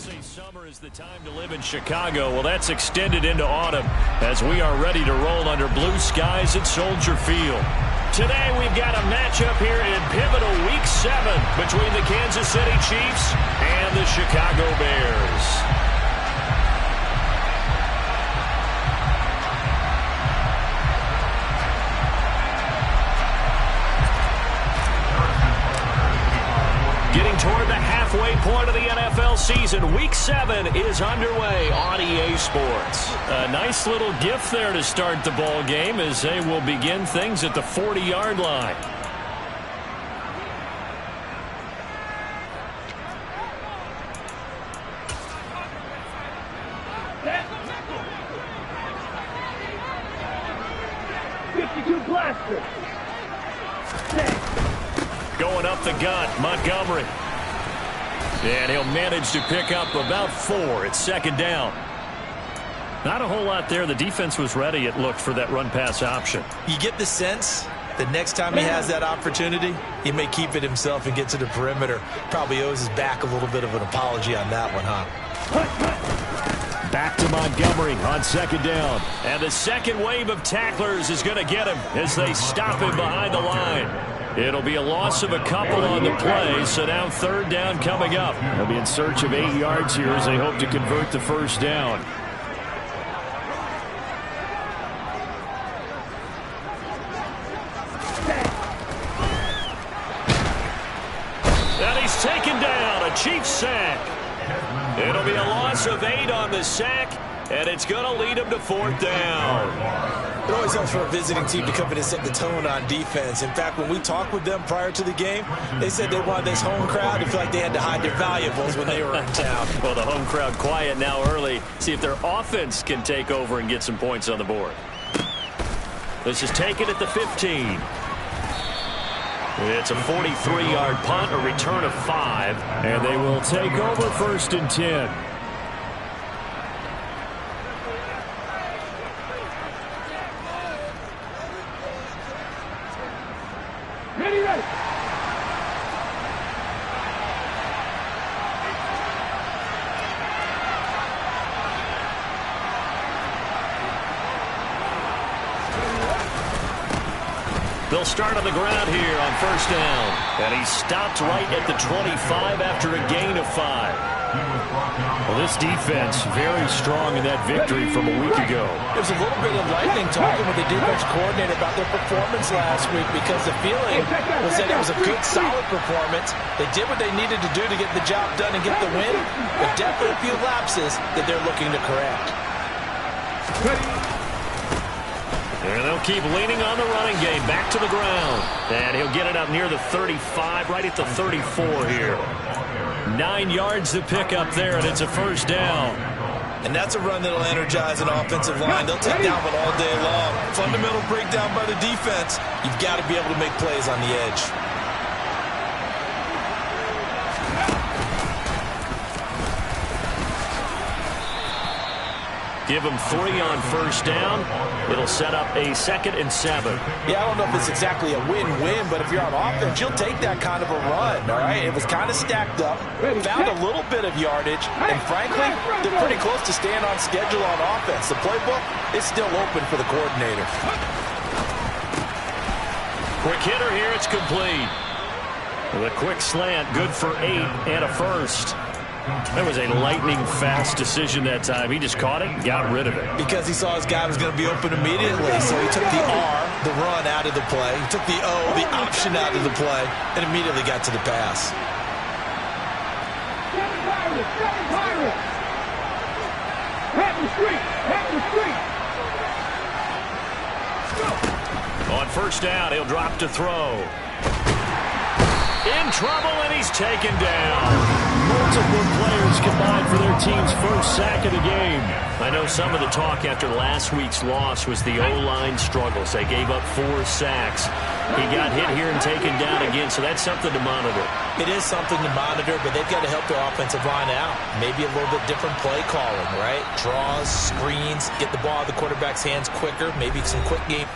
say summer is the time to live in Chicago. Well, that's extended into autumn as we are ready to roll under blue skies at Soldier Field. Today we've got a matchup here in pivotal Week 7 between the Kansas City Chiefs and the Chicago Bears. Getting toward the halfway point of the NFL season, Week 7 is underway on EA Sports. A nice little gift there to start the ball game as they will begin things at the 40-yard line. Going up the gut, Montgomery. And he'll manage to pick up about 4. It's second down. Not a whole lot there. The defense was ready, it looked, for that run-pass option. You get the sense that next time he has that opportunity, he may keep it himself and get to the perimeter. Probably owes his back a little bit of an apology on that one, huh? Back to Montgomery on second down. And the second wave of tacklers is going to get him as they stop him behind the line. It'll be a loss of a couple on the play, so now third down coming up. They'll be in search of 8 yards here as they hope to convert the first down. And he's taken down, a Chiefs sack. It'll be a loss of 8 on the sack, and it's going to lead him to fourth down. It always helps for a visiting team to come in and set the tone on defense. In fact, when we talked with them prior to the game, they said they wanted this home crowd to feel like they had to hide their valuables when they were in town. Well, the home crowd quiet now early. See if their offense can take over and get some points on the board. This is taken at the 15. It's a 43-yard punt, a return of 5, and they will take over first and 10. They'll start on the ground here on first down. And he stopped right at the 25 after a gain of 5. Well, this defense very strong in that victory from a week ago. There's a little bit of lightning talking with the defense coordinator about their performance last week because the feeling was that it was a good, solid performance. They did what they needed to do to get the job done and get the win, but definitely a few lapses that they're looking to correct. And they'll keep leaning on the running game. Back to the ground. And he'll get it up near the 35, right at the 34 here. 9 yards to pick up there, and it's a first down. And that's a run that'll energize an offensive line. They'll take that one all day long. Fundamental breakdown by the defense. You've got to be able to make plays on the edge. Give him 3 on first down. It'll set up a 2nd and 7. Yeah, I don't know if it's exactly a win-win, but if you're on offense, you'll take that kind of a run, all right? It was kind of stacked up, found a little bit of yardage, and frankly, they're pretty close to staying on schedule on offense. The playbook is still open for the coordinator. Quick hitter here, it's complete. The quick slant, good for 8 and a first. That was a lightning-fast decision that time. He just caught it and got rid of it. Because he saw his guy was going to be open immediately, so he took the R, the run, out of the play. He took the O, the option, out of the play, and immediately got to the pass. On first down, he'll drop to throw. In trouble, and he's taken down. Multiple players combined for their team's first sack of the game. I know some of the talk after last week's loss was the O-line struggles. They gave up 4 sacks. He got hit here and taken down again, so that's something to monitor. It is something to monitor, but they've got to help their offensive line out. Maybe a little bit different play calling, right? Draws, screens, get the ball out of the quarterback's hands quicker, maybe some quick game.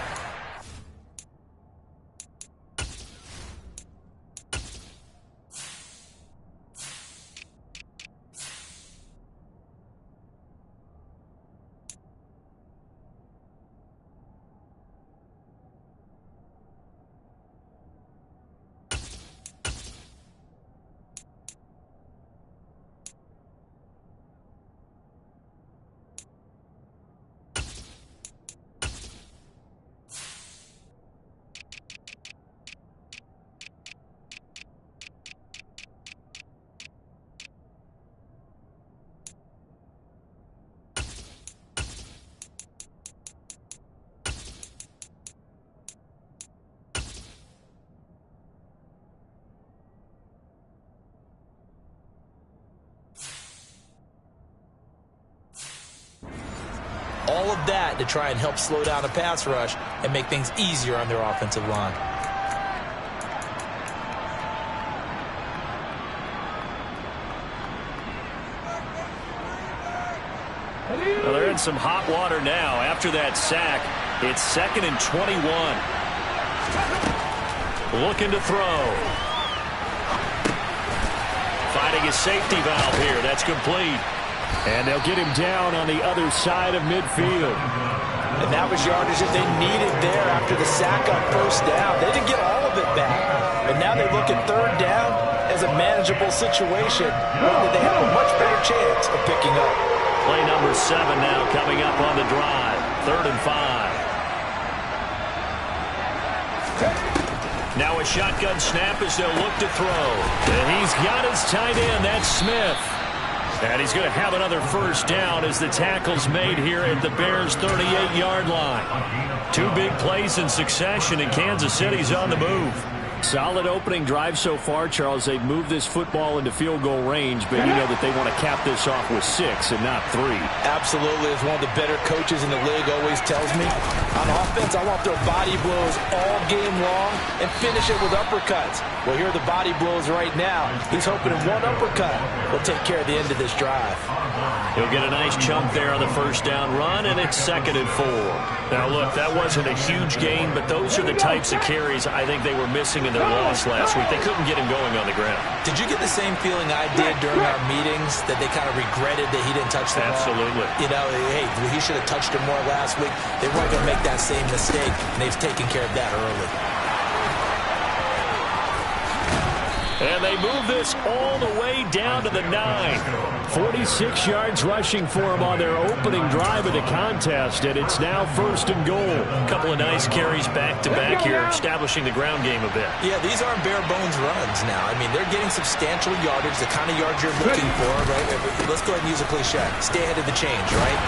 All of that to try and help slow down a pass rush and make things easier on their offensive line. Well, they're in some hot water now. After that sack, it's 2nd and 21. Looking to throw. Finding his safety valve here. That's complete. And they'll get him down on the other side of midfield. And that was yardage that they needed there after the sack on 1st down. They didn't get all of it back. But now they look at 3rd down as a manageable situation that they have a much better chance of picking up. Play number 7 now coming up on the drive. 3rd and 5. Now a shotgun snap as they'll look to throw. And he's got his tight end. That's Smith. And he's going to have another 1st down as the tackle's made here at the Bears' 38-yard line. 2 big plays in succession, and Kansas City's on the move. Solid opening drive so far, Charles. They've moved this football into field goal range, but you know that they want to cap this off with 6 and not 3. Absolutely. As one of the better coaches in the league always tells me, on offense, I want their body blows all game long and finish it with uppercuts. Well, here are the body blows right now. He's hoping in one uppercut will take care of the end of this drive. He'll get a nice chunk there on the 1st down run, and it's 2nd and 4. Now, look, that wasn't a huge gain, but those are the types of carries I think they were missing in their loss last week. They couldn't get him going on the ground. Did you get the same feeling I did during our meetings, that they kind of regretted that he didn't touch the ball? Absolutely. You know, hey, he should have touched him more last week. They weren't going to make that same mistake, and they've taken care of that early. And they move this all the way down to the 9. 46 yards rushing for him on their opening drive of the contest, and it's now 1st and goal. A couple of nice carries back-to-back here, establishing the ground game a bit. Yeah, these aren't bare-bones runs now. I mean, they're getting substantial yardage, the kind of yards you're looking for, right? Let's go ahead and use a cliche. Stay ahead of the change, right?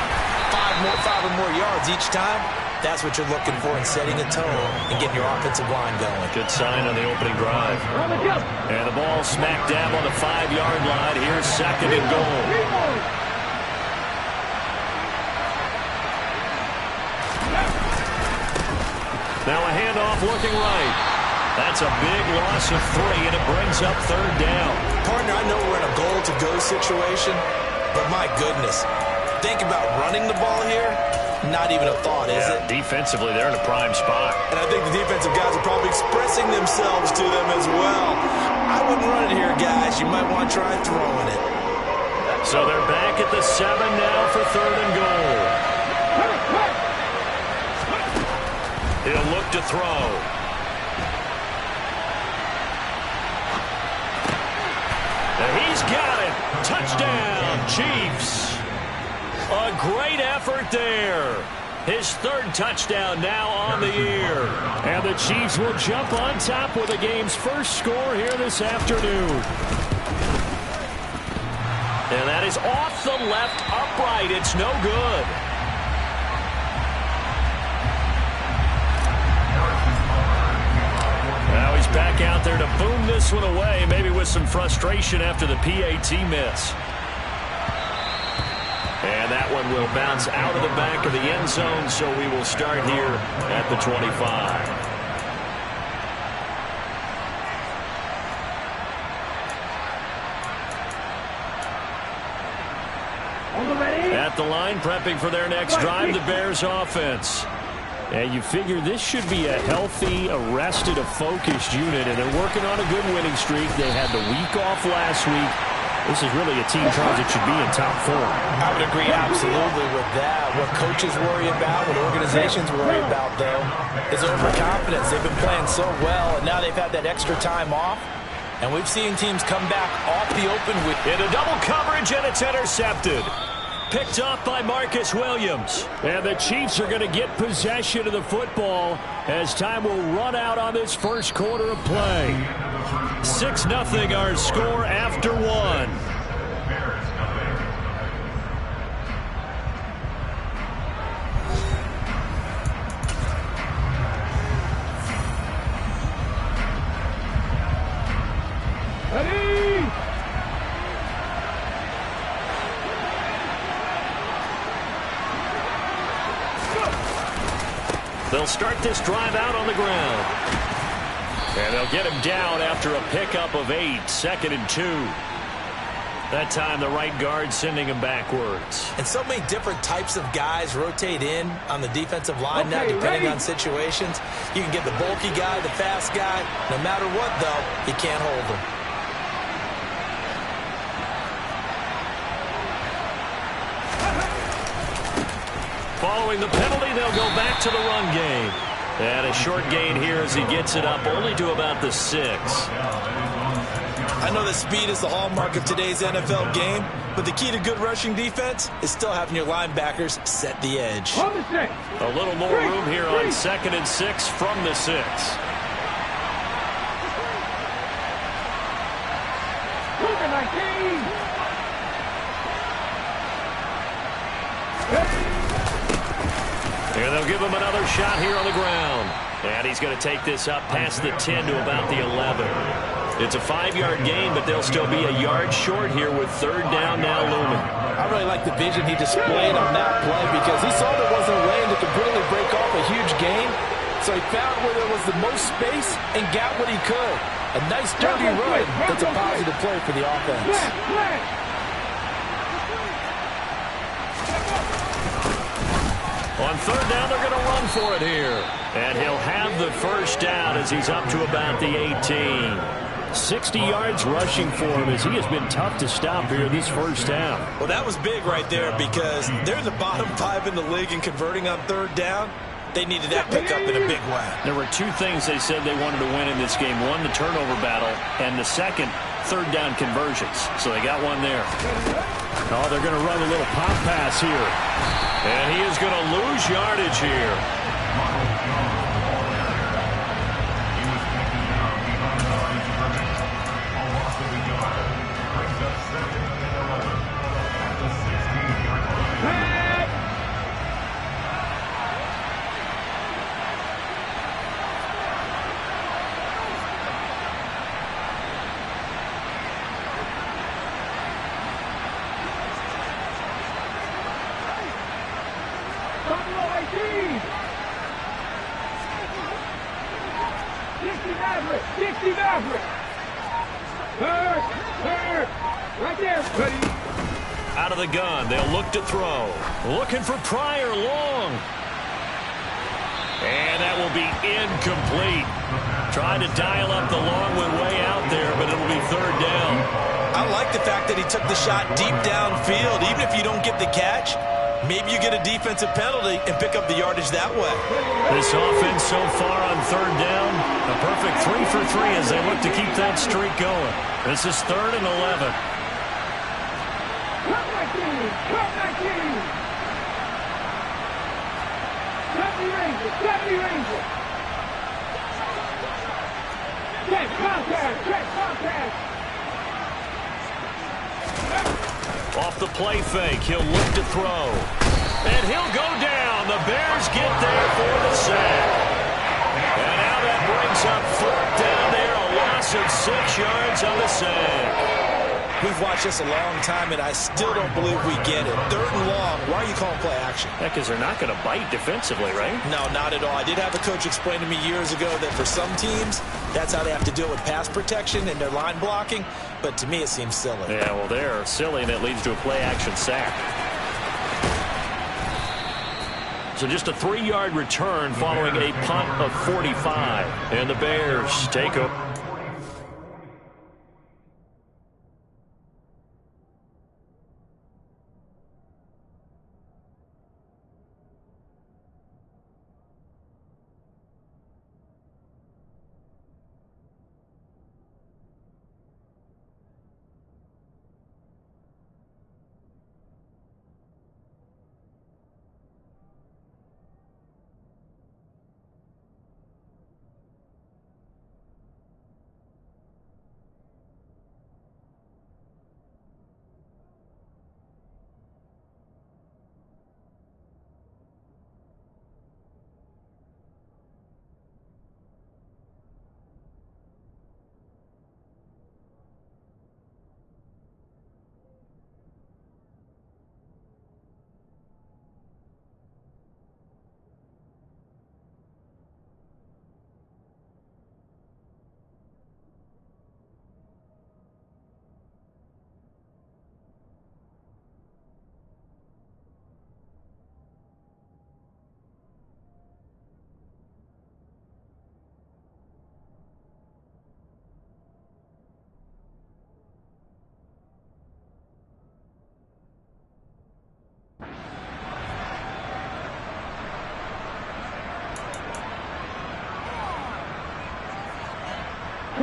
5 or more yards each time. That's what you're looking for in setting a tone and getting your offensive line going. Good sign on the opening drive. And the ball smack dab on the 5-yard line. Here's 2nd and goal. Now a handoff looking right. That's a big loss of 3, and it brings up 3rd down. Partner, I know we're in a goal-to-go situation, but my goodness, think about running the ball here. Not even a thought, is it? Defensively, they're in a prime spot. And I think the defensive guys are probably expressing themselves to them as well. I wouldn't run it here, guys. You might want to try throwing it. So they're back at the 7 now for 3rd and goal. He'll look to throw. And he's got it. Touchdown, Chiefs. A great effort there. His 3rd touchdown now on the year. And the Chiefs will jump on top with the game's first score here this afternoon. And that is off the left upright. It's no good. Now he's back out there to boom this one away, maybe with some frustration after the PAT miss. And that one will bounce out of the back of the end zone, so we will start here at the 25. At the line, prepping for their next drive, the Bears offense. And you figure this should be a healthy, arrested, a focused unit, and they're working on a good winning streak. They had the week off last week. This is really a team, Charles, that should be in top 4. I would agree absolutely with that. What coaches worry about, what organizations worry about, though, is overconfidence. They've been playing so well, and now they've had that extra time off. And we've seen teams come back off the open with into double coverage, and it's intercepted. Picked off by Marcus Williams. And the Chiefs are going to get possession of the football as time will run out on this first quarter of play. 6-0 our score after 1. They'll start this drive out on the ground. And they'll get him down after a pickup of 8, 2nd and 2. That time the right guard sending him backwards. And so many different types of guys rotate in on the defensive line now, depending on situations. You can get the bulky guy, the fast guy. No matter what, though, you can't hold him. Following the penalty, they'll go back to the run game. And a short gain here as he gets it up only to about the 6. I know that speed is the hallmark of today's NFL game, but the key to good rushing defense is still having your linebackers set the edge. A little more room here on 2nd and 6 from the 6. And they'll give him another shot here on the ground. And he's going to take this up past the 10 to about the 11. It's a 5-yard gain, but they'll still be a yard short here with 3rd down now looming. I really like the vision he displayed on that play because he saw there wasn't a lane to completely break off a huge gain. So he found where there was the most space and got what he could. A nice dirty run that's a positive play for the offense. On 3rd down, they're going to run for it here. And he'll have the 1st down as he's up to about the 18. 60 yards rushing for him as he has been tough to stop here this 1st down. Well, that was big right there because they're the bottom 5 in the league in converting on 3rd down. They needed that pickup in a big way. There were 2 things they said they wanted to win in this game. One, the turnover battle, and the second, 3rd down conversions. So they got one there. Oh, they're going to run a little pop pass here. And he is going to lose yardage here. Out of the gun, they'll look to throw. Looking for Pryor long. And that will be incomplete. Trying to dial up the long one way out there, but it'll be 3rd down. I like the fact that he took the shot deep downfield. Even if you don't get the catch, maybe you get a defensive penalty and pick up the yardage that way. This offense so far on 3rd down, a perfect 3 for 3 as they look to keep that streak going. This is 3rd and 11. Off the play fake, he'll look to throw. And he'll go down. The Bears get there for the sack. And now that brings up 4th down there, a loss of 6 yards on the sack. We've watched this a long time, and I still don't believe we get it. 3rd and long. Why are you calling play action? Yeah, because they're not going to bite defensively, right? No, not at all. I did have a coach explain to me years ago that for some teams, that's how they have to deal with pass protection and their line blocking. But to me, it seems silly. Yeah, well, they're silly, and it leads to a play-action sack. So just a 3-yard return following a punt of 45. And the Bears take over.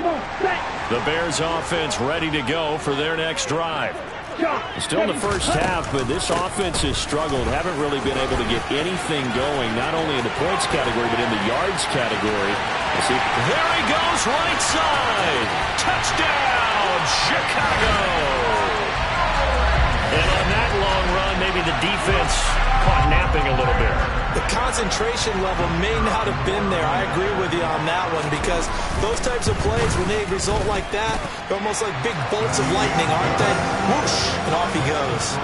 The Bears offense ready to go for their next drive. Still in the first half, but this offense has struggled. Haven't really been able to get anything going, not only in the points category, but in the yards category. There he goes, right side. Touchdown, Chicago. And on that long run, maybe the defense caught napping a little bit. The concentration level may not have been there. I agree with you on that one, because those types of plays, when they result like that, they're almost like big bolts of lightning, aren't they? Whoosh, and off he goes.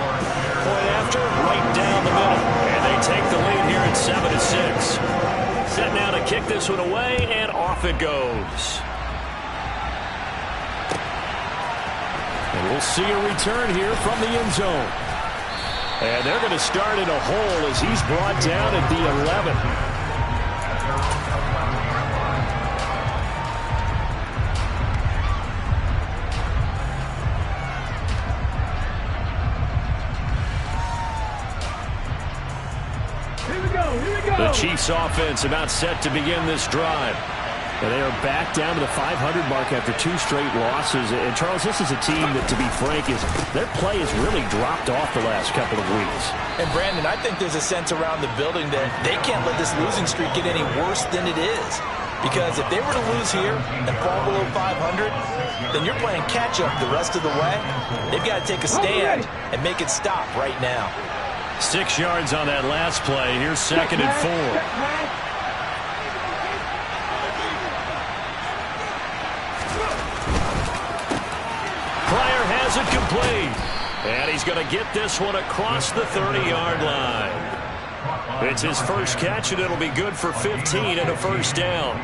Point after, right down the middle. And they take the lead here at 7-6. Set now to kick this one away, and off it goes. And we'll see a return here from the end zone. And they're going to start in a hole as he's brought down at the 11. Here we go. The Chiefs offense about set to begin this drive. And they are back down to the 500 mark after 2 straight losses. And, Charles, this is a team that, to be frank, their play has really dropped off the last couple of weeks. And, Brandon, I think there's a sense around the building that they can't let this losing streak get any worse than it is. Because if they were to lose here and fall below 500, then you're playing catch-up the rest of the way. They've got to take a stand and make it stop right now. 6 yards on that last play. Here's 2nd and 4. Has it complete. And he's going to get this one across the 30-yard line. It's his first catch, and it'll be good for 15 and a first down.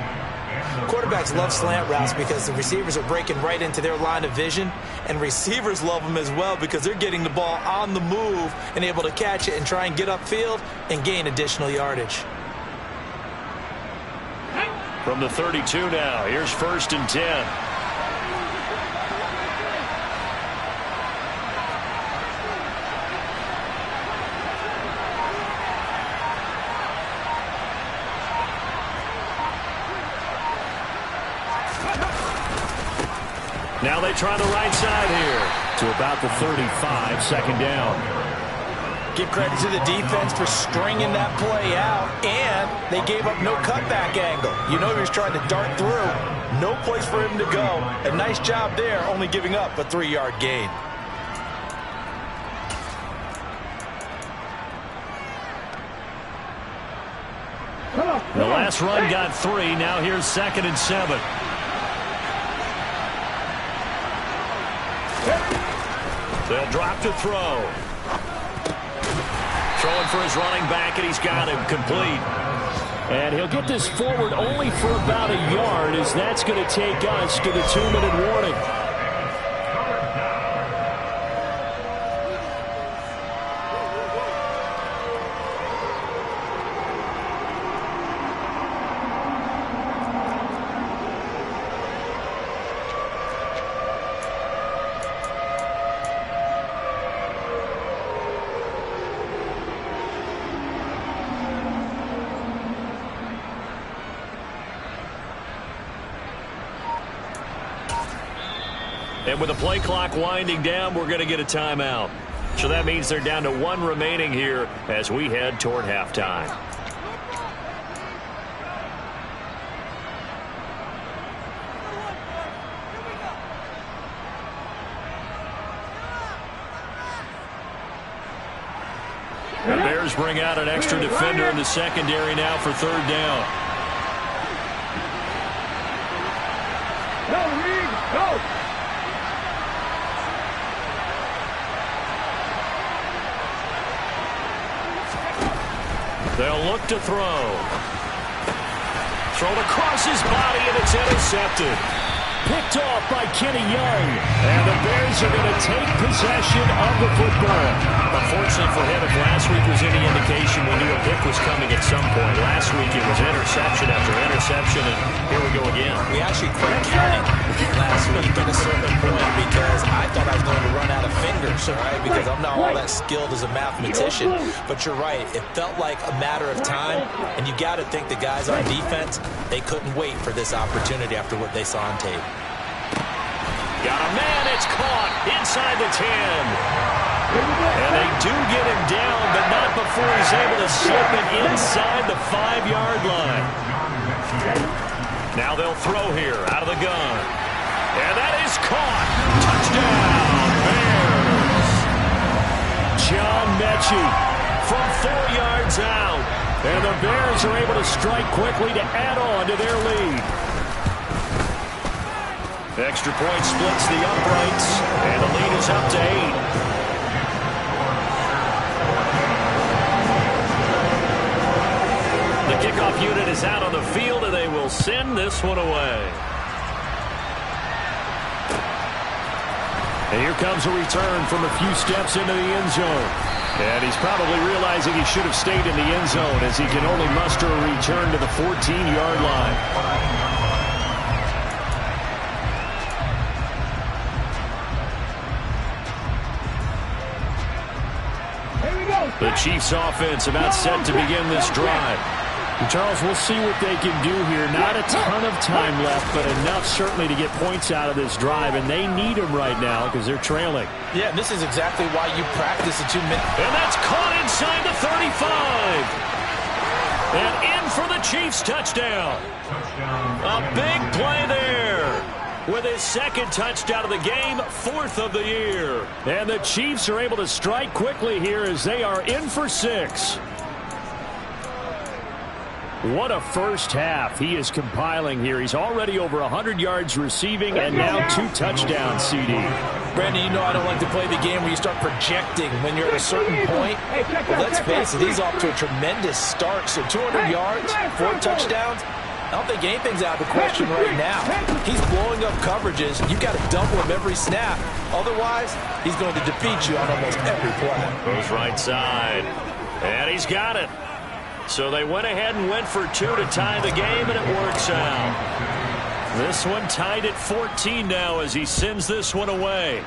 Quarterbacks love slant routes because the receivers are breaking right into their line of vision, and receivers love them as well because they're getting the ball on the move and able to catch it and try and get upfield and gain additional yardage. From the 32 now, here's 1st and 10. Now they try the right side here to about the 35, 2nd down. Give credit to the defense for stringing that play out, and they gave up no cutback angle. You know he was trying to dart through. No place for him to go. A nice job there, only giving up a 3-yard gain. The last run got 3. Now here's 2nd and 7. They'll drop to throw. Throwing for his running back, and he's got him complete. And he'll get this forward only for about a yard, as that's going to take us to the 2-minute warning. And with the play clock winding down, we're going to get a timeout. So that means they're down to 1 remaining here as we head toward halftime. The Bears bring out an extra defender in the secondary now for 3rd down. Go, Reed, go! They'll look to throw. Thrown across his body, and it's intercepted. Picked off by Kenny Young. And the Bears are going to take possession of the football. Unfortunately for him, if last week was any indication, we knew a pick was coming at some point. Last week it was interception after interception, and here we go again. We actually quit counting last week at a certain point because I thought I was going to run out of fingers, all right, because I'm not all that skilled as a mathematician. But you're right. It felt like a matter of time, and you got to think the guys on defense, they couldn't wait for this opportunity after what they saw on tape. Got a man. It's caught inside the 10. And they do get him down, but not before he's able to slip it inside the 5-yard line. Now they'll throw here out of the gun. And that is caught. Touchdown, Bears. John Mechie from 4 yards out. And the Bears are able to strike quickly to add on to their lead. Extra point splits the uprights, and the lead is up to 8. The kickoff unit is out on the field, and they will send this one away. And here comes a return from a few steps into the end zone. And he's probably realizing he should have stayed in the end zone as he can only muster a return to the 14-yard line. The Chiefs offense about set to begin this drive. And Charles, we'll see what they can do here. Not a ton of time left, but enough certainly to get points out of this drive, and they need them right now because they're trailing. Yeah, and this is exactly why you practice a 2-minute. And that's caught inside the 35. And in for the Chiefs touchdown. A big play there. With his second touchdown of the game, 4th of the year. And the Chiefs are able to strike quickly here as they are in for 6. What a first half he is compiling here. He's already over 100 yards receiving and now 2 touchdowns, CD. Brandon, you know I don't like to play the game where you start projecting when you're at a certain point. But let's face it, he's off to a tremendous start. So 200 yards, 4 touchdowns. I don't think anything's out of the question right now. He's blowing up coverages. You've got to double him every snap. Otherwise, he's going to defeat you on almost every play. Goes right side. And he's got it. So they went ahead and went for 2 to tie the game, and it works out. This one tied at 14 now as he sends this one away.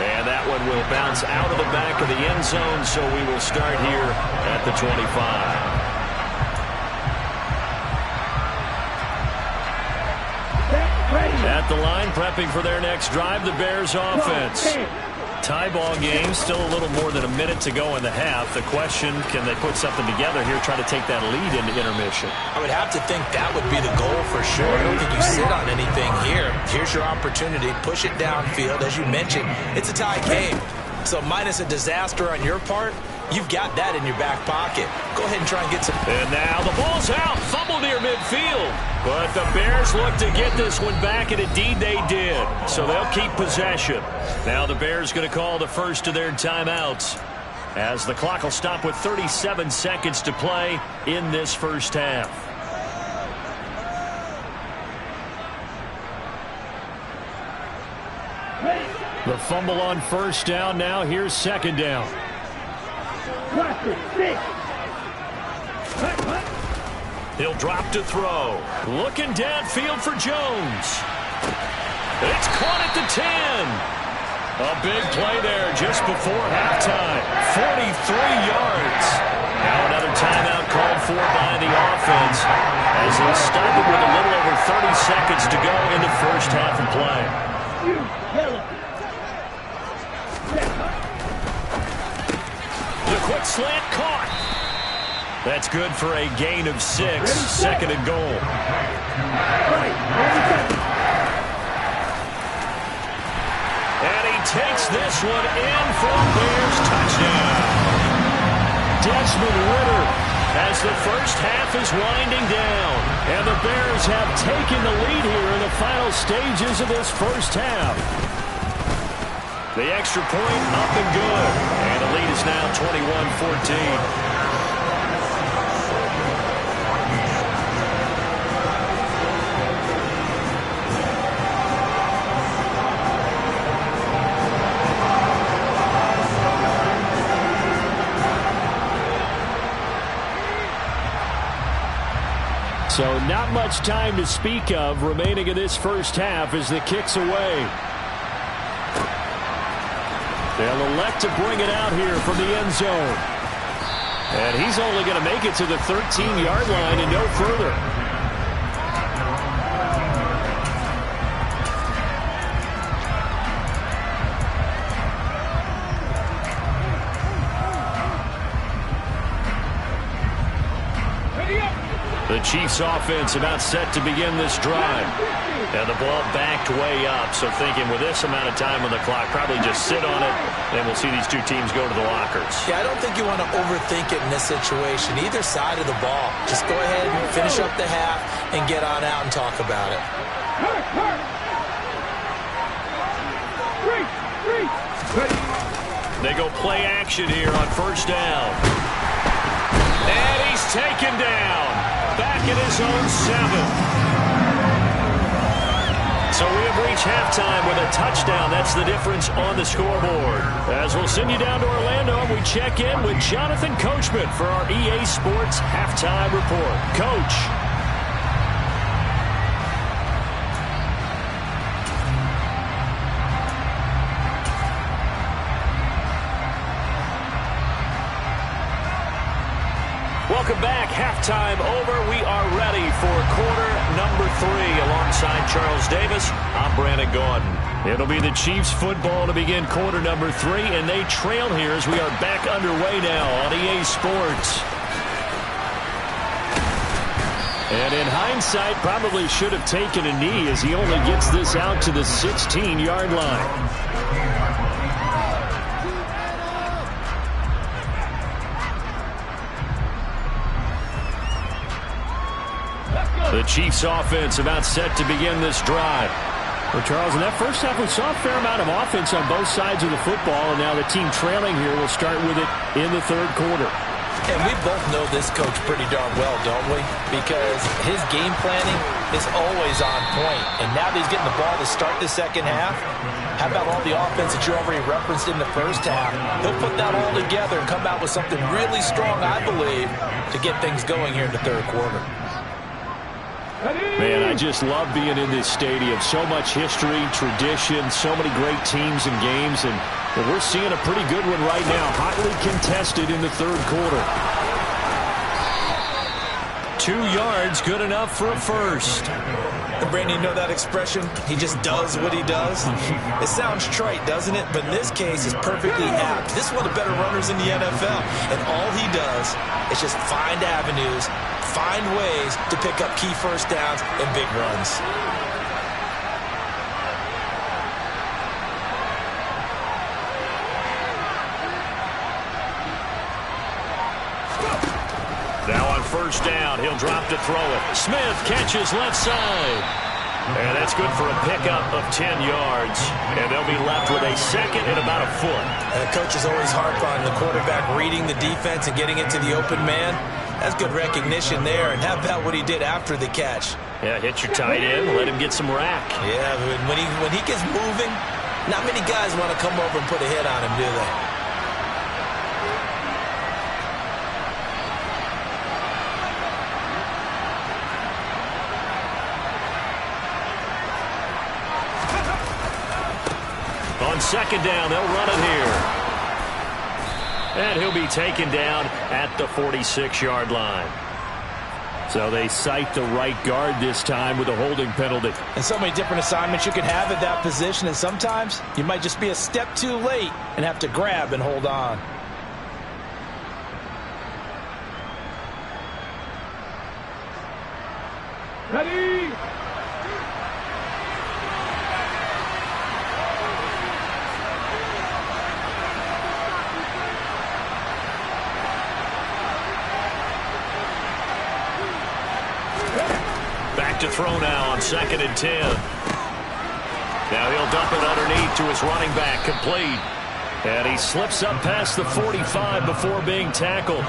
And that one will bounce out of the back of the end zone, so we will start here at the 25. At the line, prepping for their next drive, the Bears offense. Tie ball game, still a little more than a minute to go in the half. The question, can they put something together here, try to take that lead into intermission? I would have to think that would be the goal for sure. I don't think you sit on anything here. Here's your opportunity. Push it downfield. As you mentioned, it's a tie game. So minus a disaster on your part, you've got that in your back pocket. Go ahead and try and get some. And now the ball's out. Fumble near midfield. But the Bears look to get this one back, and indeed they did. So they'll keep possession. Now the Bears going to call the first of their timeouts as the clock will stop with 37 seconds to play in this first half. The fumble on first down. Now here's second down. He'll drop to throw. Looking downfield for Jones. It's caught at the 10. A big play there just before halftime. 43 yards. Now another timeout called for by the offense as they stop it with a little over 30 seconds to go in the first half of play. The quick slant caught. That's good for a gain of 6. Second and goal. And he takes this one in for a Bears touchdown. Desmond Ridder as the first half is winding down. And the Bears have taken the lead here in the final stages of this first half. The extra point up and good. And the lead is now 21-14. So not much time to speak of remaining in this first half as the kick's away. They'll elect to bring it out here from the end zone. And he's only going to make it to the 13-yard line and no further. The Chiefs offense about set to begin this drive. And the ball backed way up, so thinking with this amount of time on the clock, probably just sit on it, and we'll see these two teams go to the lockers. Yeah, I don't think you want to overthink it in this situation, either side of the ball. Just go ahead and finish up the half and get on out and talk about it. They go play action here on first down. And he's taken down. Back at his own 7. So we have reached halftime with a touchdown. That's the difference on the scoreboard. As we'll send you down to Orlando, and we check in with Jonathan Coachman for our EA Sports Halftime Report. Coach. Welcome back. Halftime over. We are ready for quarter number 3. Alongside Charles Davis, I'm Brandon Gaudin. It'll be the Chiefs football to begin quarter number 3, and they trail here as we are back underway now on EA Sports. And in hindsight, probably should have taken a knee as he only gets this out to the 16-yard line. The Chiefs offense about set to begin this drive. Well, Charles, in that first half, we saw a fair amount of offense on both sides of the football, and now the team trailing here will start with it in the third quarter. And we both know this coach pretty darn well, don't we? Because his game planning is always on point. And now that he's getting the ball to start the second half, how about all the offense that you already referenced in the first half? He'll put that all together and come out with something really strong, I believe, to get things going here in the third quarter. Man, I just love being in this stadium. So much history, tradition, so many great teams and games, and we're seeing a pretty good one right now, hotly contested in the third quarter. 2 yards, good enough for a first. And Brandon, you know that expression? He just does what he does. It sounds trite, doesn't it? But in this case, it's perfectly apt. This is one of the better runners in the NFL, and all he does is just find avenues, find ways to pick up key first downs and big runs. Now on first down, he'll drop to throw it. Smith catches left side. And that's good for a pickup of 10 yards. And they'll be left with a second and about a foot. Coaches always harp on the quarterback reading the defense and getting into the open man. That's good recognition there. And how about what he did after the catch? Yeah, hit your tight end, let him get some rack. Yeah, when he gets moving, not many guys want to come over and put a hit on him, do they? On second down, they'll run it here. And he'll be taken down at the 46-yard line. So they cite the right guard this time with a holding penalty. And so many different assignments you can have at that position, and sometimes you might just be a step too late and have to grab and hold on. Ready? To throw now on second and 10. Now he'll dump it underneath to his running back, complete. And he slips up past the 45 before being tackled.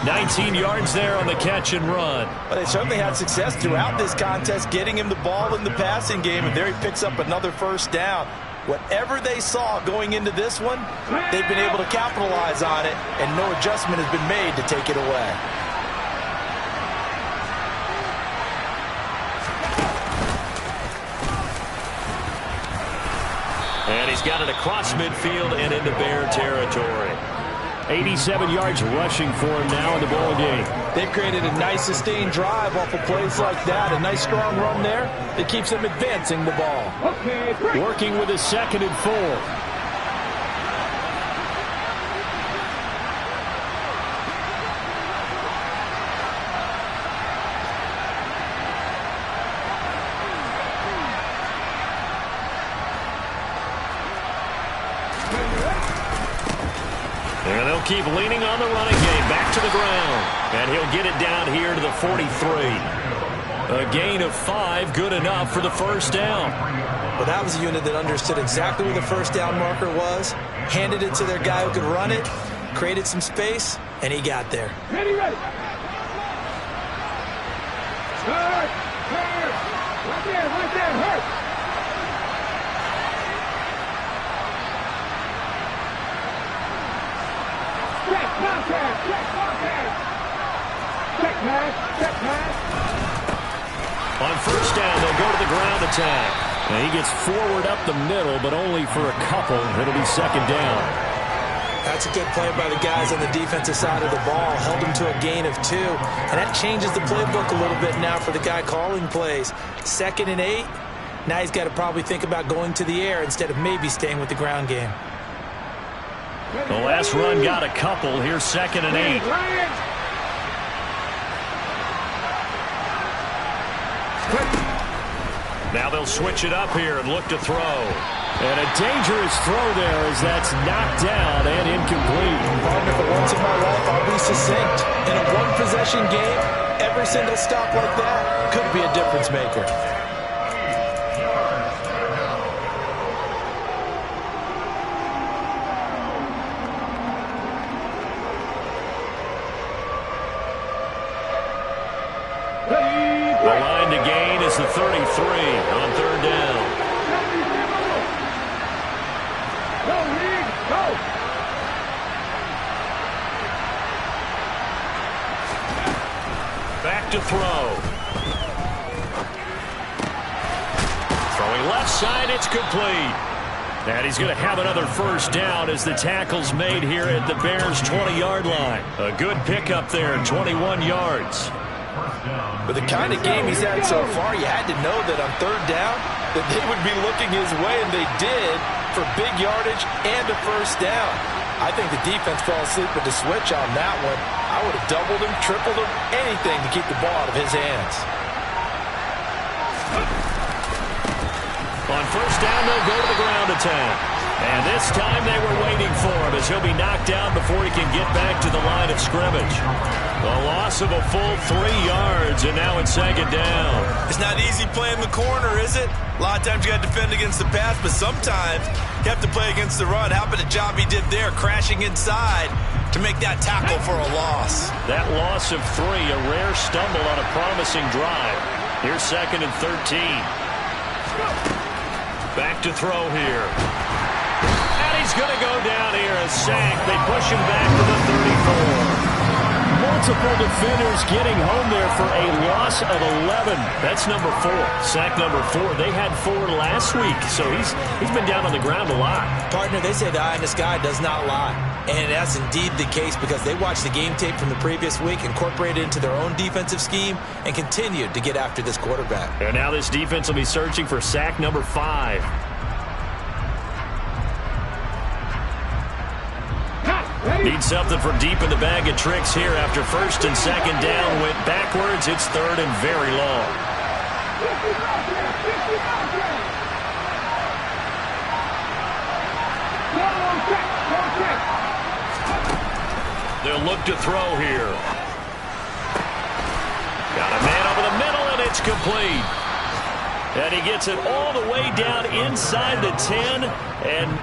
19 yards there on the catch and run. Well, they certainly had success throughout this contest, getting him the ball in the passing game, and there he picks up another first down. Whatever they saw going into this one, they've been able to capitalize on it, and no adjustment has been made to take it away. And he's got it across midfield and into Bear territory. 87 yards rushing for him now in the ball game. They've created a nice sustained drive off of plays like that. A nice strong run there that keeps them advancing the ball. Working with a second and 4. And they'll keep leaning on the running game. Back to the ground. And he'll get it down here to the 43. A gain of 5, good enough for the first down. Well, that was a unit that understood exactly where the first down marker was, handed it to their guy who could run it, created some space, and he got there. Ready. Hurt. Right there, hurt. Check pass. On first down, they'll go to the ground attack. And he gets forward up the middle, but only for a couple. It'll be second down. That's a good play by the guys on the defensive side of the ball. Held him to a gain of 2. And that changes the playbook a little bit now for the guy calling plays. 2nd and 8. Now he's got to probably think about going to the air instead of maybe staying with the ground game. The last run got a couple. Here's 2nd and 8. Now they'll switch it up here and look to throw. And a dangerous throw there as that's knocked down and incomplete. Partner, for once in my life, I'll be succinct. In a one-possession game, every single stop like that could be a difference maker. The line to gain is the 33 on third down. Back to throw. Throwing left side, it's complete. And he's going to have another first down as the tackle's made here at the Bears' 20-yard line. A good pickup there, 21 yards. With the kind of game he's had so far, you had to know that on third down that they would be looking his way, and they did, for big yardage and a first down. I think the defense fell asleep with the switch on that one. I would have doubled him, tripled him, anything to keep the ball out of his hands. On first down, they'll go to the ground attack. And this time they were waiting for him as he'll be knocked down before he can get back to the line of scrimmage. A loss of a full 3 yards, and now it's second down. It's not easy playing the corner, is it? A lot of times you got to defend against the pass, but sometimes you have to play against the run. How about the job he did there, crashing inside to make that tackle for a loss? That loss of 3, a rare stumble on a promising drive. Here's 2nd and 13. Back to throw here. And he's going to go down here, a sack. They push him back to the 34. Multiple defenders getting home there for a loss of 11. That's number 4. Sack number 4. They had 4 last week, so he's been down on the ground a lot. Partner, they say the eye in the sky does not lie. And that's indeed the case because they watched the game tape from the previous week, incorporated it into their own defensive scheme, and continued to get after this quarterback. And now this defense will be searching for sack number 5. Need something from deep in the bag of tricks here after first and second down went backwards. It's third and very long. They'll look to throw here. Got a man over the middle, and it's complete. And he gets it all the way down inside the 10, and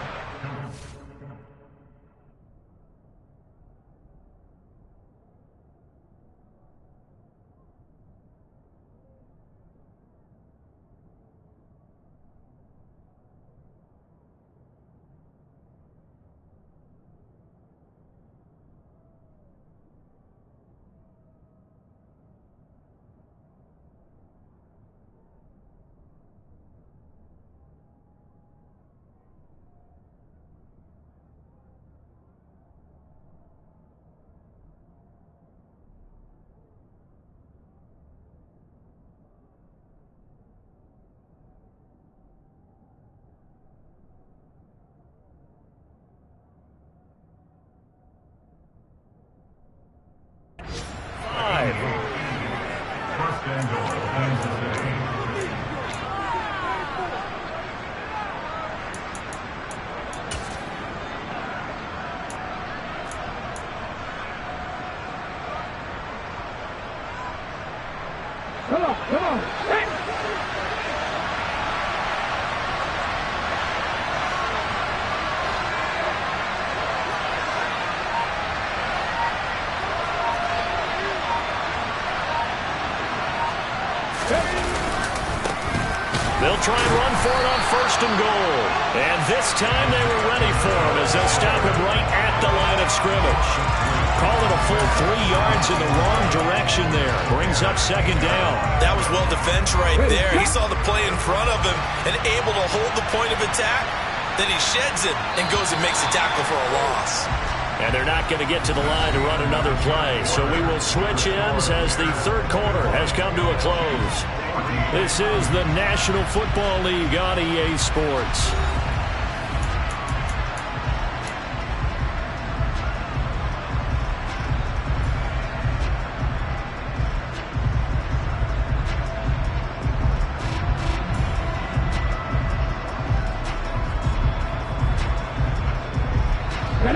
Come on. Hey. They'll try and run for it on 1st and goal. And this time they were ready for him as they'll stop him right at the line of scrimmage. Call it a full 3 yards in the wrong direction there. Brings up 2nd down. That was well defense right there. He saw the play in front of him and able to hold the point of attack. Then he sheds it and goes and makes a tackle for a loss. And they're not going to get to the line to run another play. So we will switch ends as the 3rd quarter has come to a close. This is the National Football League on EA Sports.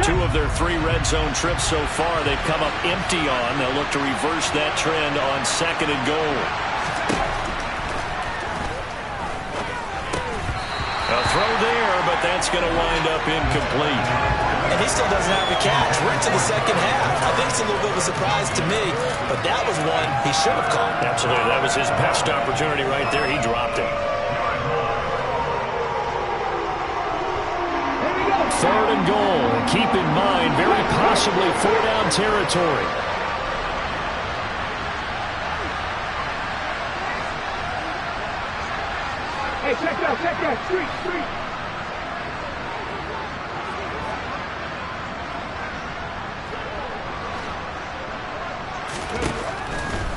Two of their 3 red zone trips so far, they've come up empty on. They'll look to reverse that trend on 2nd and goal. A throw there, but that's going to wind up incomplete. And he still doesn't have a catch. We're into the 2nd half. I think it's a little bit of a surprise to me, but that was one he should have caught. Absolutely. That was his best opportunity right there. He dropped it. 3rd and goal. Keep in mind, very possibly 4-down territory. Hey, check that, street.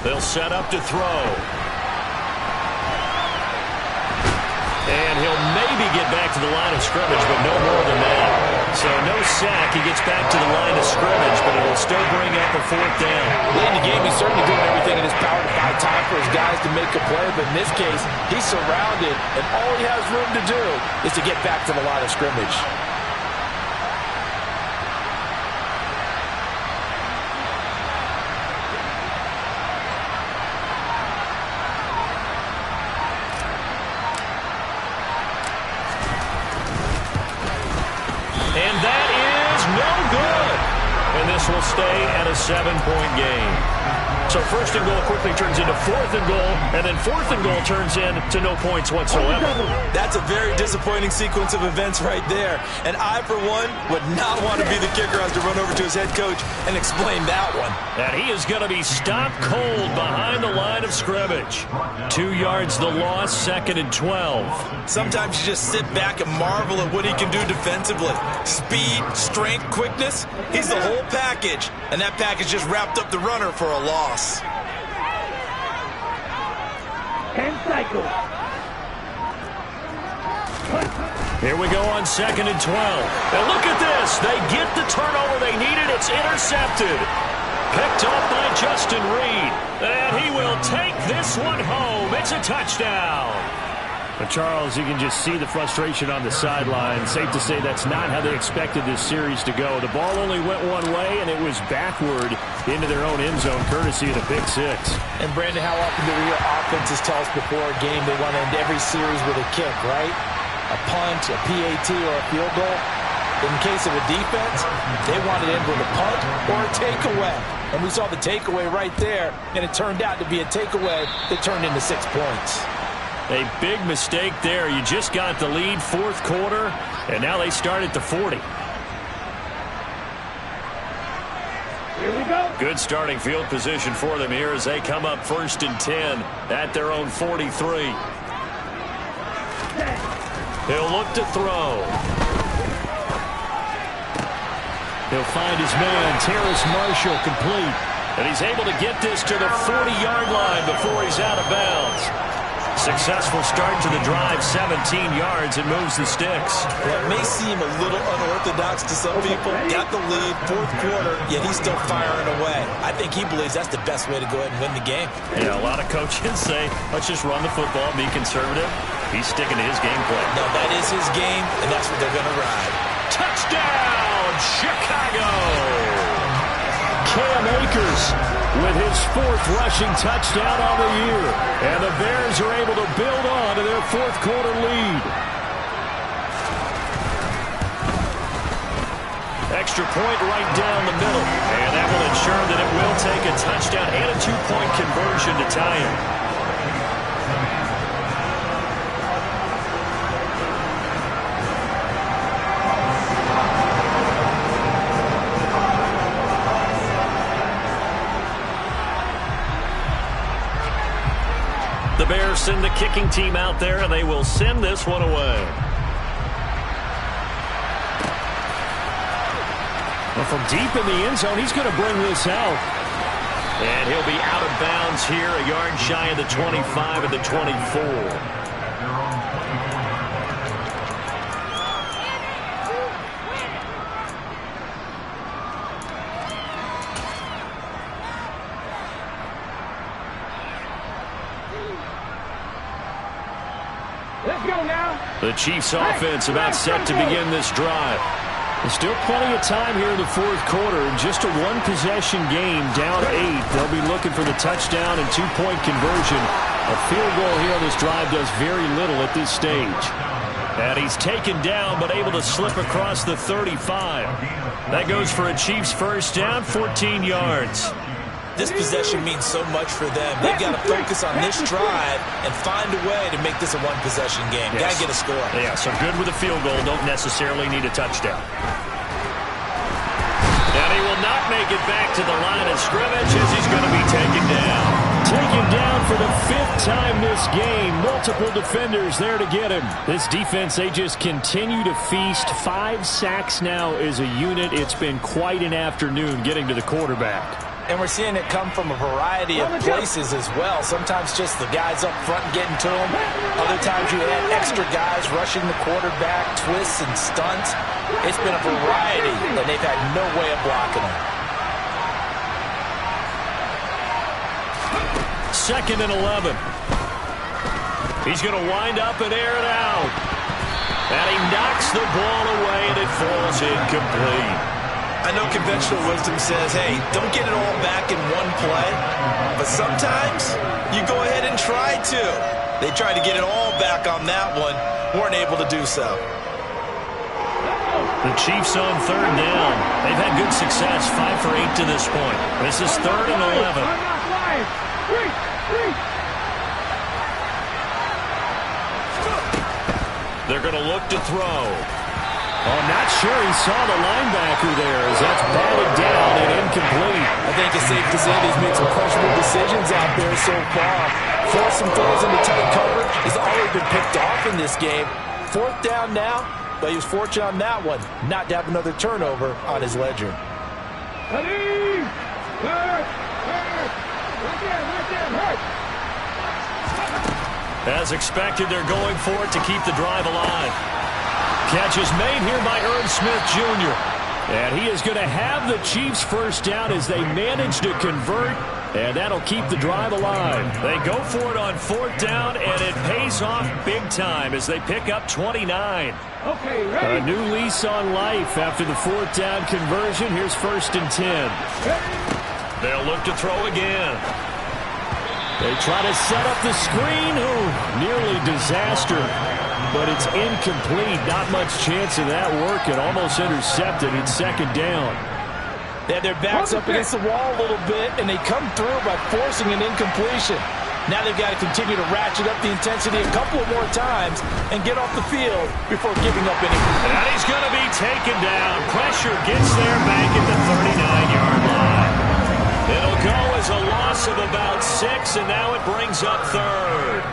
They'll set up to throw. And he'll maybe get back to the line of scrimmage, but no more than that. So no sack. He gets back to the line of scrimmage, but it'll still bring up a 4th down. Late in the game, he's certainly doing everything in his power to find time for his guys to make a play. But in this case, he's surrounded, and all he has room to do is to get back to the line of scrimmage. And that is no good. And this will stay at a 7-point game. So 1st and goal quickly turns into 4th and goal, and then 4th and goal turns into no points whatsoever. That's a very disappointing sequence of events right there. And I, for one, would not want to be the kicker who has to run over to his head coach and explain that one. And he is going to be stopped cold behind the line of scrimmage. 2 yards the loss, 2nd and 12. Sometimes you just sit back and marvel at what he can do defensively. Speed, strength, quickness, he's the whole package. And that package just wrapped up the runner for a loss. 10 cycles. Here we go on 2nd and 12. And look at this. They get the turnover they needed. It's intercepted. Picked off by Justin Reed. And he will take this one home. It's a touchdown. But Charles, you can just see the frustration on the sideline. Safe to say that's not how they expected this series to go. The ball only went one way, and it was backward into their own end zone, courtesy of the pick 6. And, Brandon, how often do we hear offenses tell us before a game they want to end every series with a kick, right? A punt, a PAT, or a field goal. In case of a defense, they want to end with a punt or a takeaway. And we saw the takeaway right there, and it turned out to be a takeaway that turned into 6 points. A big mistake there. You just got the lead, 4th quarter, and now they start at the 40. Here we go. Good starting field position for them here as they come up 1st and 10 at their own 43. He'll look to throw. He'll find his man, Terrace Marshall, complete. And he's able to get this to the 40-yard line before he's out of bounds. Successful start to the drive, 17 yards, and moves the sticks. Well, it may seem a little unorthodox to some people. Got the lead, 4th quarter, yet he's still firing away. I think he believes that's the best way to go ahead and win the game. Yeah, a lot of coaches say, let's just run the football, be conservative. He's sticking to his game plan. No, that is his game, and that's what they're going to ride. Touchdown, Chicago! Cam Akers Davis with his 4th rushing touchdown on the year. And the Bears are able to build on to their 4th quarter lead. Extra point right down the middle. And that will ensure that it will take a touchdown and a 2-point conversion to tie it. The Bears send the kicking team out there, and they will send this one away. Well, from deep in the end zone, he's going to bring this out. And he'll be out of bounds here, a yard shy of the 25 and the 24. Let's go now. The Chiefs offense about set to begin this drive. There's still plenty of time here in the 4th quarter. Just a 1-possession game, down 8. They'll be looking for the touchdown and 2-point conversion. A field goal here on this drive does very little at this stage. And he's taken down, but able to slip across the 35. That goes for a Chiefs first down, 14 yards. This possession means so much for them. They've got to focus on this drive and find a way to make this a 1-possession game. Yes. Got to get a score. Yeah, so good with a field goal. Don't necessarily need a touchdown. And he will not make it back to the line of scrimmage as he's going to be taken down. Taken down for the 5th time this game. Multiple defenders there to get him. This defense, they just continue to feast. 5 sacks now as a unit. It's been quite an afternoon getting to the quarterback. And we're seeing it come from a variety of places as well. Sometimes just the guys up front getting to him. Other times you had extra guys rushing the quarterback, twists and stunts. It's been a variety, and they've had no way of blocking him. 2nd and 11. He's going to wind up and air it out. And he knocks the ball away, and it falls incomplete. I know conventional wisdom says, hey, don't get it all back in one play. But sometimes you go ahead and try to. They tried to get it all back on that one. Weren't able to do so. The Chiefs on 3rd down. They've had good success, 5 for 8 to this point. This is 3rd and 11. They're going to look to throw. Oh, not sure he saw the linebacker there as that's batted down and incomplete. I think it's safe to say he's made some questionable decisions out there so far. Forcing throws into tight coverage has already been picked off in this game. 4th down now, but he was fortunate on that one not to have another turnover on his ledger. As expected, they're going for it to keep the drive alive. Catch is made here by Irv Smith Jr. And he is going to have the Chiefs first down as they manage to convert, and that'll keep the drive alive. They go for it on 4th down, and it pays off big time as they pick up 29. Okay, ready. A new lease on life after the 4th down conversion. Here's 1st and 10. They'll look to throw again. They try to set up the screen. Oh, nearly disaster. But it's incomplete. Not much chance of that working. Almost intercepted. It's 2nd down. They have their backs up against the wall a little bit, and they come through by forcing an incompletion. Now they've got to continue to ratchet up the intensity a couple of more times and get off the field before giving up any. And he's going to be taken down. Pressure gets there back at the 39-yard line. It'll go as a loss of about 6, and now it brings up 3rd.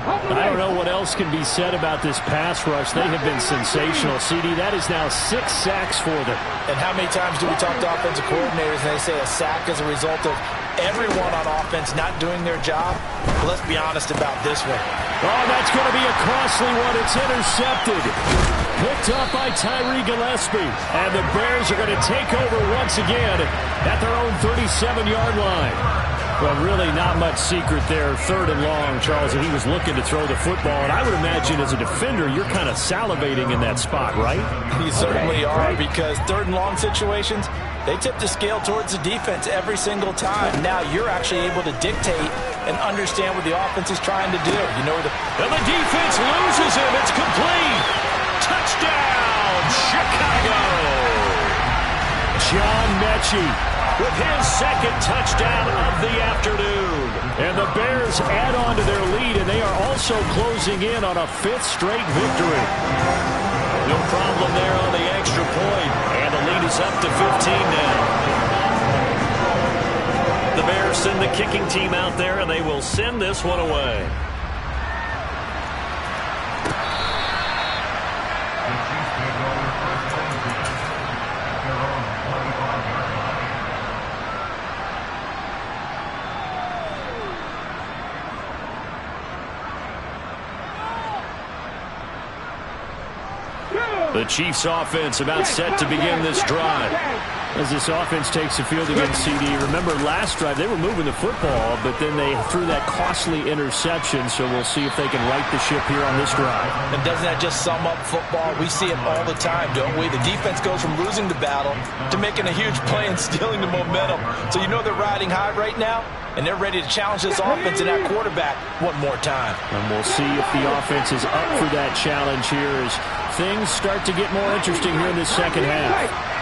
I don't know what else can be said about this pass rush. They have been sensational. CD, that is now 6 sacks for them. And how many times do we talk to offensive coordinators and they say a sack is a result of everyone on offense not doing their job? Well, let's be honest about this one. Oh, that's going to be a costly one. It's intercepted. Picked up by Tyree Gillespie. And the Bears are going to take over once again at their own 37-yard line. Well, really not much secret there. 3rd and long, Charles, and he was looking to throw the football. And I would imagine as a defender, you're kind of salivating in that spot, right? You certainly are, because 3rd and long situations, They tip the scale towards the defense every single time. Now you're actually able to dictate and understand what the offense is trying to do. You know and the defense loses him. It's complete. Touchdown, Chicago. John Mechie with his second touchdown of the afternoon. And the Bears add on to their lead, and they are also closing in on a fifth straight victory. No problem there on the extra point, and the lead is up to 15 now. The Bears send the kicking team out there, and they will send this one away. The Chiefs offense about set to begin this drive. As this offense takes the field against CD, remember last drive they were moving the football, but then they threw that costly interception, so we'll see if they can right the ship here on this drive. And doesn't that just sum up football? We see it all the time, don't we? The defense goes from losing the battle to making a huge play and stealing the momentum. So you know they're riding high right now, and they're ready to challenge this offense and that quarterback one more time. And we'll see if the offense is up for that challenge here as things start to get more interesting here in this second half.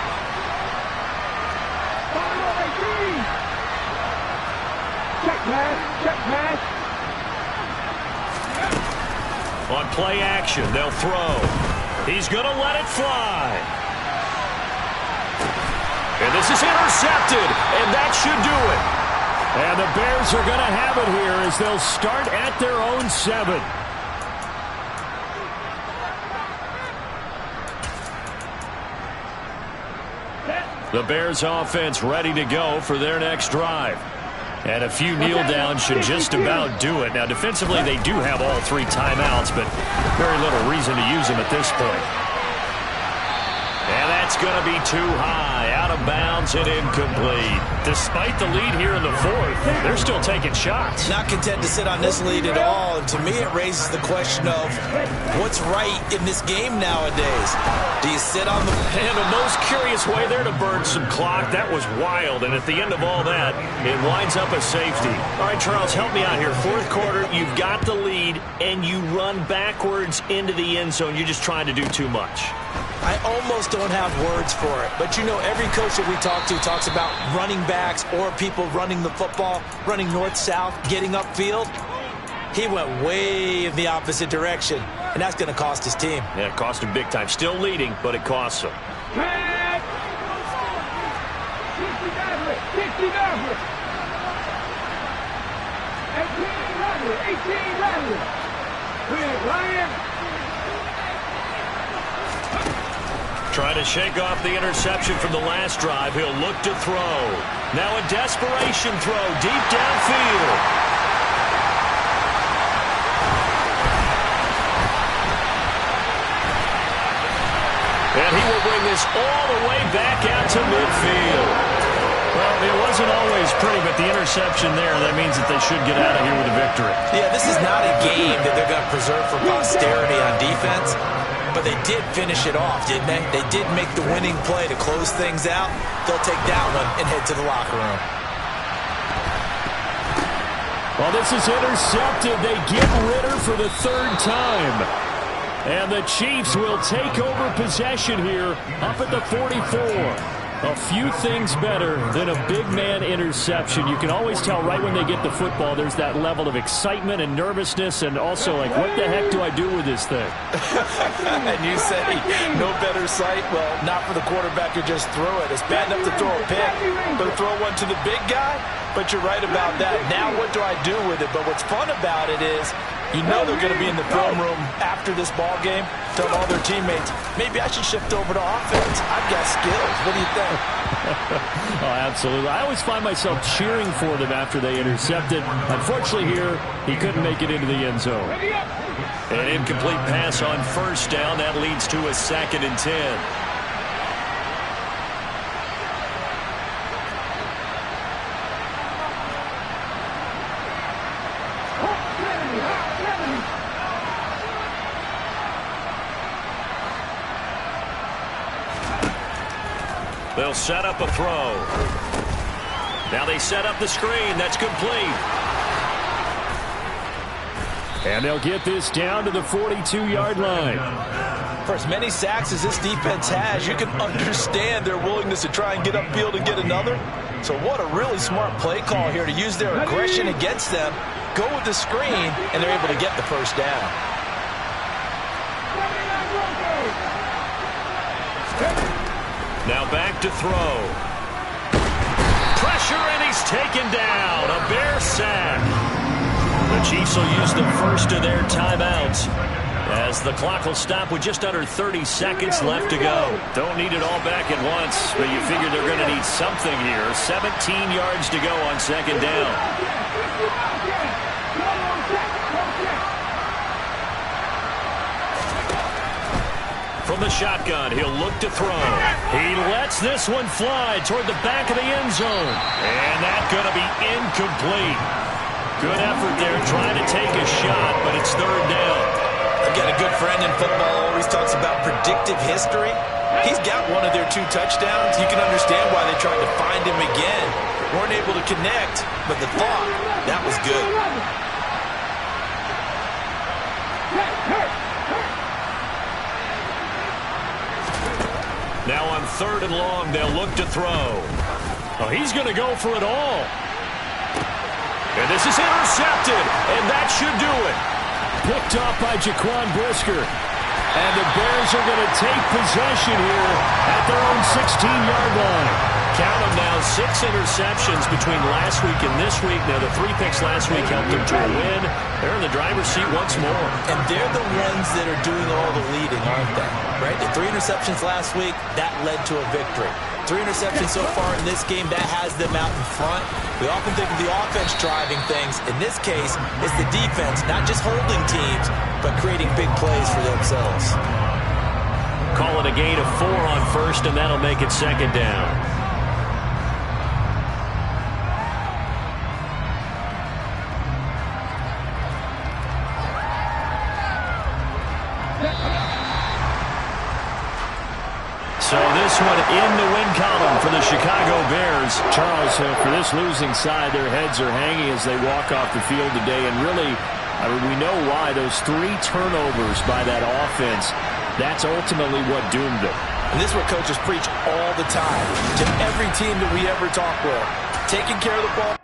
Check pass. On play action, they'll throw. He's going to let it fly. And this is intercepted, and that should do it. And the Bears are going to have it here as they'll start at their own 7. The Bears offense ready to go for their next drive. And a few kneel downs should just about do it. Now, defensively, they do have all 3 timeouts, but very little reason to use them at this point. And that's going to be too high, out of bounds and incomplete. Despite the lead here in the 4th, they're still taking shots. Not content to sit on this lead at all. And to me, it raises the question of what's right in this game nowadays. Do you sit on the... And the most curious way there to burn some clock. That was wild. And at the end of all that, it winds up a safety. All right, Charles, help me out here. 4th quarter, you've got the lead, and you run backwards into the end zone. You're just trying to do too much. I almost don't have words for it. But, you know, every coach that we talk to talks about running backs or people running the football, running north-south, getting upfield. He went way in the opposite direction, and that's going to cost his team. Yeah, it cost him big time. Still leading, but it costs him. 60 Trying to shake off the interception from the last drive. He'll look to throw. Now a desperation throw deep downfield. And he will bring this all the way back out to midfield. Well, it wasn't always pretty, but the interception there, that means that they should get out of here with a victory. Yeah, this is not a game that they're going to preserve for posterity on defense. But they did finish it off, didn't they? They did make the winning play to close things out. They'll take that one and head to the locker room. Well, this is intercepted. They get Ritter for the 3rd time. And the Chiefs will take over possession here up at the 44. A few things better than a big man interception. You can always tell right when they get the football, there's that level of excitement and nervousness and also like, what the heck do I do with this thing? And you say, no better sight? Well, not for the quarterback who just threw it. It's bad enough to throw a pick, but to throw one to the big guy? But you're right about that. Now what do I do with it? But what's fun about it is you know they're going to be in the film room after this ball game, tell all their teammates, maybe I should shift over to offense. I've got skills. What do you think? Oh, absolutely. I always find myself cheering for them after they intercepted. Unfortunately here, he couldn't make it into the end zone. An incomplete pass on 1st down. That leads to a 2nd and 10. They'll set up a throw. Now they set up the screen. That's complete. And they'll get this down to the 42-yard line. For as many sacks as this defense has, you can understand their willingness to try and get upfield and get another. So what a really smart play call here to use their aggression against them, go with the screen, and they're able to get the first down. Now back to throw. Pressure, and he's taken down. A Bear sack. The Chiefs will use the first of their timeouts, as the clock will stop with just under 30 seconds left to go. Don't need it all back at once, but you figure they're going to need something here. 17 yards to go on second down. From the shotgun, he'll look to throw. He lets this one fly toward the back of the end zone. And that's going to be incomplete. Good effort there trying to take a shot, but it's third down. I've got a good friend in football, always talks about predictive history. He's got one of their 2 touchdowns. You can understand why they tried to find him again. Weren't able to connect, but the thought, that was good. Now on 3rd and long, they'll look to throw. Oh, he's going to go for it all. And this is intercepted, and that should do it. Picked off by Jaquan Brisker. And the Bears are going to take possession here at their own 16-yard line. Count them now, 6 interceptions between last week and this week. Now, the 3 picks last week helped them to a win. They're in the driver's seat once more. And they're the ones that are doing all the leading, aren't they? Right? The 3 interceptions last week, that led to a victory. 3 interceptions so far in this game, that has them out in front. We often think of the offense driving things. In this case, it's the defense, not just holding teams, but creating big plays for themselves. Call it a gain of 4 on first, and that'll make it second down. So this one in the win column for the Chicago Bears. Charles, for this losing side, their heads are hanging as they walk off the field today. And really, I mean, we know why. Those 3 turnovers by that offense, that's ultimately what doomed them. And this is what coaches preach all the time to every team that we ever talk with. Taking care of the ball.